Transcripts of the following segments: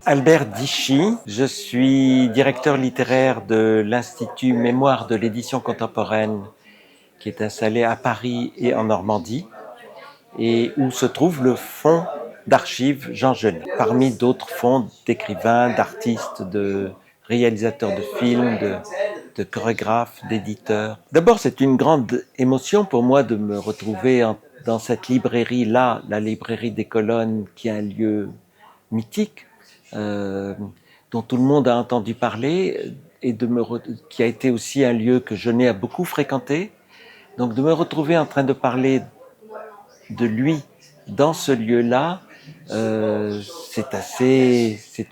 Albert Dichy, je suis directeur littéraire de l'Institut Mémoire de l'édition contemporaine qui est installé à Paris et en Normandie et où se trouve le fonds d'archives Jean Genet, parmi d'autres fonds d'écrivains, d'artistes, de réalisateurs de films, de chorégraphes, d'éditeurs. D'abord, c'est une grande émotion pour moi de me retrouver dans cette librairie-là, la librairie des Colonnes, qui est un lieu mythique, euh, dont tout le monde a entendu parler, et qui a été aussi un lieu que Genet a beaucoup fréquenté. Donc de me retrouver en train de parler de lui dans ce lieu-là, c'est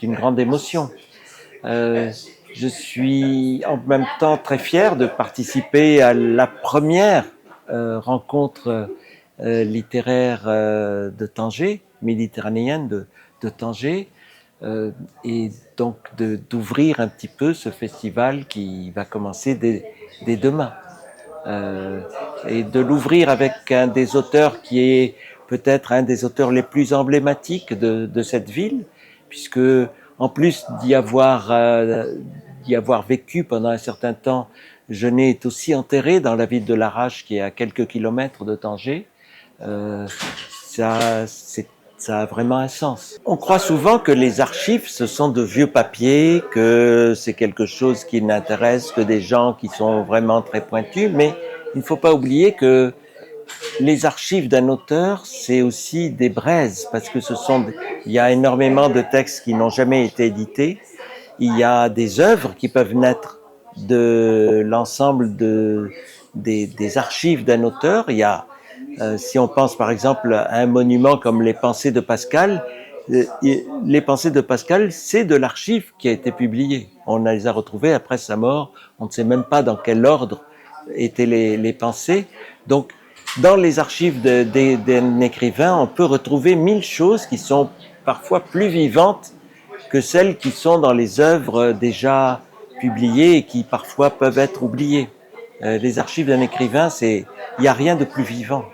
une grande émotion. Je suis en même temps très fier de participer à la première rencontre littéraire de Tanger, méditerranéenne de Tanger, et donc d'ouvrir un petit peu ce festival qui va commencer dès demain. Et de l'ouvrir avec un des auteurs qui est peut-être un des auteurs les plus emblématiques de cette ville, puisque en plus d'y avoir vécu pendant un certain temps, Genet est aussi enterré dans la ville de Larache, qui est à quelques kilomètres de Tanger. Ça a vraiment un sens. On croit souvent que les archives, ce sont de vieux papiers, que c'est quelque chose qui n'intéresse que des gens qui sont vraiment très pointus, mais il ne faut pas oublier que les archives d'un auteur, c'est aussi des braises, parce que il y a énormément de textes qui n'ont jamais été édités. Il y a des œuvres qui peuvent naître de l'ensemble des archives d'un auteur. Il y a si on pense par exemple à un monument comme les Pensées de Pascal, les Pensées de Pascal, c'est de l'archive qui a été publiée. On les a retrouvées après sa mort. On ne sait même pas dans quel ordre étaient les pensées. Donc, dans les archives d'un écrivain, on peut retrouver 1000 choses qui sont parfois plus vivantes que celles qui sont dans les œuvres déjà publiées et qui parfois peuvent être oubliées. Les archives d'un écrivain, il n'y a rien de plus vivant.